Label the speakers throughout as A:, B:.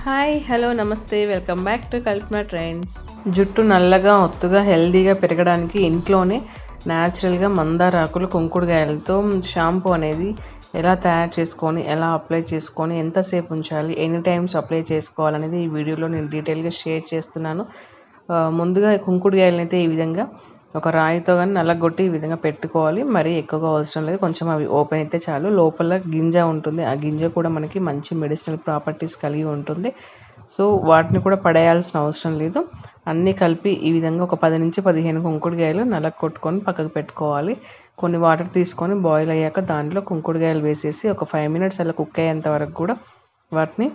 A: Hi hello నమస్తే welcome back to Kalpana trends. జుట్టు నల్లగా ఒత్తుగా హెల్దీగా పెరగడానికి ఇంట్లోనే న్యాచురల్గా మందార ఆకులు కుంకుడుకాయలతో షాంపూ అనేది ఎలా తయారు చేసుకొని ఎలా అప్లై చేసుకొని ఎంతసేపు ఉంచాలి ఎన్ని టైమ్స్ అప్లై చేసుకోవాలనేది ఈ వీడియోలో నేను డీటెయిల్గా షేర్ చేస్తున్నాను. ముందుగా కుంకుడుకాయలను అయితే ఈ విధంగా ఒక రాయితో కానీ నల్లగొట్టి ఈ విధంగా పెట్టుకోవాలి. మరీ ఎక్కువగా అవసరం లేదు, కొంచెం అవి ఓపెన్ అయితే చాలు. లోపల గింజ ఉంటుంది, ఆ గింజ కూడా మనకి మంచి మెడిసినల్ ప్రాపర్టీస్ కలిగి ఉంటుంది. సో వాటిని కూడా పడేయాల్సిన అవసరం లేదు. అన్నీ కలిపి ఈ విధంగా ఒక 10 నుంచి 15 కుంకుడుకాయలు కొట్టుకొని పక్కకు పెట్టుకోవాలి. కొన్ని వాటర్ తీసుకొని బాయిల్ అయ్యాక దాంట్లో కుంకుడుకాయలు వేసేసి ఒక 5 మినిట్స్ అలా కుక్ అయ్యేంత వరకు కూడా వాటిని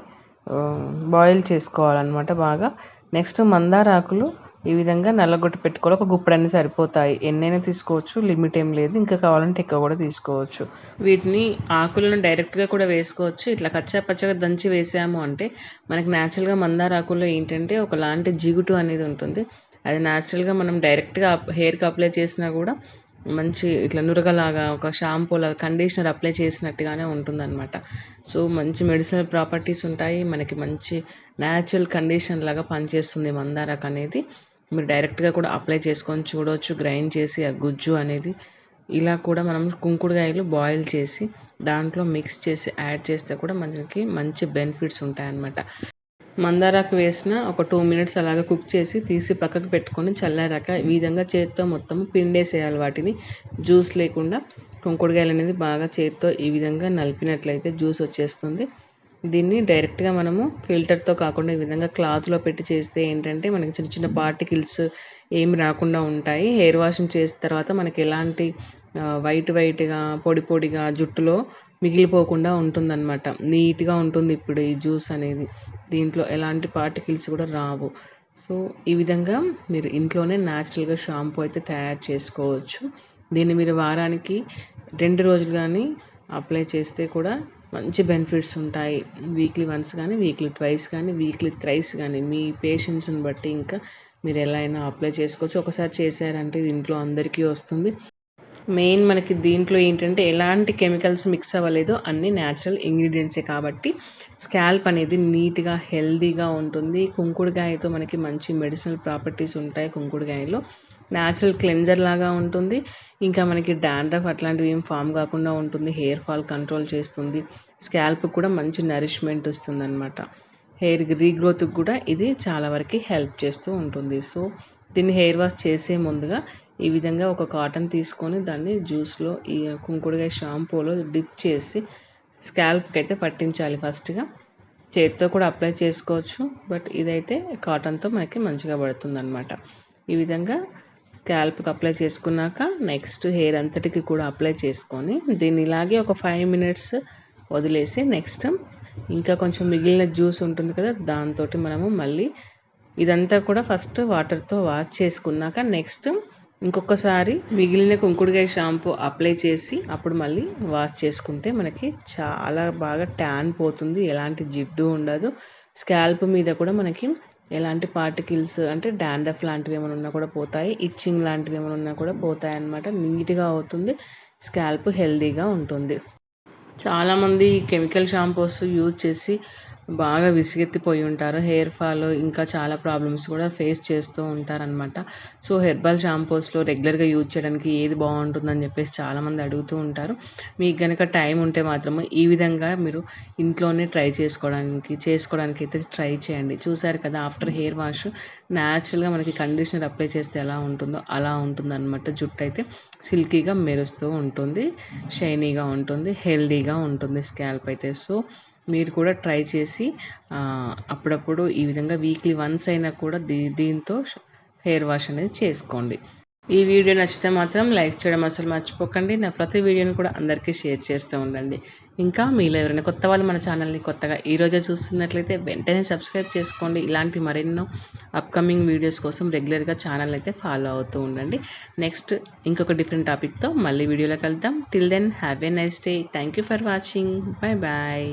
A: బాయిల్ చేసుకోవాలన్నమాట బాగా. నెక్స్ట్ మందార ఆకులు ఈ విధంగా నల్లగొట్టి పెట్టుకోవాలి. ఒక గుప్పెడన్ని సరిపోతాయి, ఎన్నైనా తీసుకోవచ్చు, లిమిట్ ఏం లేదు. ఇంకా కావాలంటే ఎక్కువ కూడా తీసుకోవచ్చు. వీటిని ఆకులను డైరెక్ట్గా కూడా వేసుకోవచ్చు. ఇట్లా కచ్చా పచ్చగా దంచి వేసాము అంటే మనకి న్యాచురల్గా మందార ఆకుల్లో ఏంటంటే ఒకలాంటి జిగుటు అనేది ఉంటుంది. అది న్యాచురల్గా మనం డైరెక్ట్గా హెయిర్కి అప్లై చేసినా కూడా మంచి ఇట్లా నురగలాగా ఒక షాంపూలాగా కండిషనర్ అప్లై చేసినట్టుగానే ఉంటుందన్నమాట. సో మంచి మెడిసినల్ ప్రాపర్టీస్ ఉంటాయి, మనకి మంచి న్యాచురల్ కండిషన్ లాగా పనిచేస్తుంది మందారకు అనేది. మీరు డైరెక్ట్గా కూడా అప్లై చేసుకొని చూడవచ్చు, గ్రైండ్ చేసి ఆ గుజ్జు అనేది. ఇలా కూడా మనం కుంకుడుకాయలు బాయిల్ చేసి దాంట్లో మిక్స్ చేసి యాడ్ చేస్తే కూడా మనకి మంచి బెనిఫిట్స్ ఉంటాయన్నమాట. మందారాకు వేసిన ఒక 2 మినిట్స్ అలాగా కుక్ చేసి తీసి పక్కకు పెట్టుకొని చల్లారాక ఈ విధంగా చేత్తో మొత్తం పిండేసేయాలి. వాటిని జ్యూస్ లేకుండా కుంకుడుకాయలు అనేది బాగా చేత్తో ఈ విధంగా నలిపినట్లయితే జ్యూస్ వచ్చేస్తుంది. దీన్ని డైరెక్ట్గా మనము ఫిల్టర్తో కాకుండా ఈ విధంగా క్లాత్లో పెట్టి చేస్తే ఏంటంటే మనకి చిన్న చిన్న పార్టికల్స్ ఏమి రాకుండా ఉంటాయి. హెయిర్ వాషింగ్ చేసిన తర్వాత మనకి ఎలాంటి వైట్గా పొడి పొడిగా జుట్టులో మిగిలిపోకుండా ఉంటుందన్నమాట. నీట్గా ఉంటుంది ఇప్పుడు ఈ జ్యూస్ అనేది, దీంట్లో ఎలాంటి పార్టికల్స్ కూడా రావు. సో ఈ విధంగా మీరు ఇంట్లోనే న్యాచురల్గా షాంపూ అయితే తయారు చేసుకోవచ్చు. దీన్ని మీరు వారానికి 2 రోజులు కానీ అప్లై చేస్తే కూడా మంచి బెనిఫిట్స్ ఉంటాయి. వీక్లీ వన్స్ కానీ వీక్లీ ట్వైస్ కానీ వీక్లీ థ్రైస్ కానీ మీ పేషెంట్స్ని బట్టి ఇంకా మీరు ఎలా అయినా అప్లై చేసుకోవచ్చు. ఒకసారి చేశారంటే ఇది ఇంట్లో అందరికీ వస్తుంది. మెయిన్ మనకి దీంట్లో ఏంటంటే ఎలాంటి కెమికల్స్ మిక్స్ అవ్వలేదు, అన్నీ న్యాచురల్ ఇంగ్రీడియంట్సే కాబట్టి స్కాల్ప్ అనేది నీట్గా హెల్దీగా ఉంటుంది. కుంకుడుకాయతో మనకి మంచి మెడిసినల్ ప్రాపర్టీస్ ఉంటాయి. కుంకుడుకాయలో న్యాచురల్ క్లెన్జర్ లాగా ఉంటుంది. ఇంకా మనకి డాండ్రఫ్ అట్లాంటివి ఏం ఫామ్ కాకుండా ఉంటుంది. హెయిర్ ఫాల్ కంట్రోల్ చేస్తుంది. స్కాల్ప్ కూడా మంచి నరిష్మెంట్ వస్తుంది అనమాట. హెయిర్ రీగ్రోత్కి కూడా ఇది చాలా వరకు హెల్ప్ చేస్తూ ఉంటుంది. సో దీన్ని హెయిర్ వాష్ చేసే ముందుగా ఈ విధంగా ఒక కాటన్ తీసుకొని దాన్ని జ్యూస్లో ఈ కుంకుడుకాయ షాంపూలో డిప్ చేసి స్కాల్ప్కి అయితే పట్టించాలి. ఫస్ట్గా చేతితో కూడా అప్లై చేసుకోవచ్చు, బట్ ఇదైతే కాటన్తో మనకి మంచిగా పడుతుంది అనమాట. ఈ విధంగా స్కాల్ప్కి అప్లై చేసుకున్నాక నెక్స్ట్ హెయిర్ అంతటికి కూడా అప్లై చేసుకొని దీన్ని ఇలాగే ఒక 5 మినిట్స్ వదిలేసి నెక్స్ట్ ఇంకా కొంచెం మిగిలిన జ్యూస్ ఉంటుంది కదా, దాంతో మనము మళ్ళీ ఇదంతా కూడా ఫస్ట్ వాటర్తో వాష్ చేసుకున్నాక నెక్స్ట్ ఇంకొకసారి మిగిలిన కుంకుడుకాయ షాంపూ అప్లై చేసి అప్పుడు మళ్ళీ వాష్ చేసుకుంటే మనకి చాలా బాగా ట్యాన్ పోతుంది, ఎలాంటి జిడ్డు ఉండదు. స్కాల్ప్ మీద కూడా మనకి ఎలాంటి పార్టికల్స్ అంటే డాండ్రఫ్ లాంటివి ఏమైనా ఉన్నా కూడా పోతాయి, ఇచ్చింగ్ లాంటివి ఏమైనా ఉన్నా కూడా పోతాయి అన్నమాట. నీట్గా అవుతుంది, స్కాల్ప్ హెల్దీగా ఉంటుంది. చాలామంది కెమికల్ షాంపూస్ యూజ్ చేసి బాగా విసిగెత్తిపోయి ఉంటారు. హెయిర్ ఫాల్ ఇంకా చాలా ప్రాబ్లమ్స్ కూడా ఫేస్ చేస్తూ ఉంటారనమాట. సో హెర్బల్ షాంపూస్లో రెగ్యులర్గా యూజ్ చేయడానికి ఏది బాగుంటుందని చెప్పేసి చాలామంది అడుగుతూ ఉంటారు. మీకు కనుక టైం ఉంటే మాత్రము ఈ విధంగా మీరు ఇంట్లోనే ట్రై చేసుకోవడానికి అయితే ట్రై చేయండి. చూసారు కదా, ఆఫ్టర్ హెయిర్ వాష్ న్యాచురల్గా మనకి కండిషనర్ అప్లై చేస్తే ఎలా ఉంటుందో అలా ఉంటుందన్నమాట. జుట్టు అయితే సిల్కీగా మెరుస్తూ ఉంటుంది, షైనీగా ఉంటుంది, హెల్దీగా ఉంటుంది స్కాల్ప్ అయితే. సో మీరు కూడా ట్రై చేసి అప్పుడప్పుడు ఈ విధంగా వీక్లీ వన్స్ అయినా కూడా దీంతో హెయిర్ వాష్ అనేది చేసుకోండి. ఈ వీడియో నచ్చితే మాత్రం లైక్ చేయడం అసలు మర్చిపోకండి. నా ప్రతి వీడియోని కూడా అందరికీ షేర్ చేస్తూ ఉండండి. ఇంకా మీలో ఎవరైనా కొత్త వాళ్ళు మన ఛానల్ని కొత్తగా ఈరోజే చూస్తున్నట్లయితే వెంటనే సబ్స్క్రైబ్ చేసుకోండి. ఇలాంటి మరెన్నో అప్కమింగ్ వీడియోస్ కోసం రెగ్యులర్గా ఛానల్ అయితే ఫాలో అవుతూ ఉండండి. నెక్స్ట్ ఇంకొక డిఫరెంట్ టాపిక్తో మళ్ళీ వీడియోలో కలుద్దాం. Till then have a nice day. Thank you for watching. Bye bye.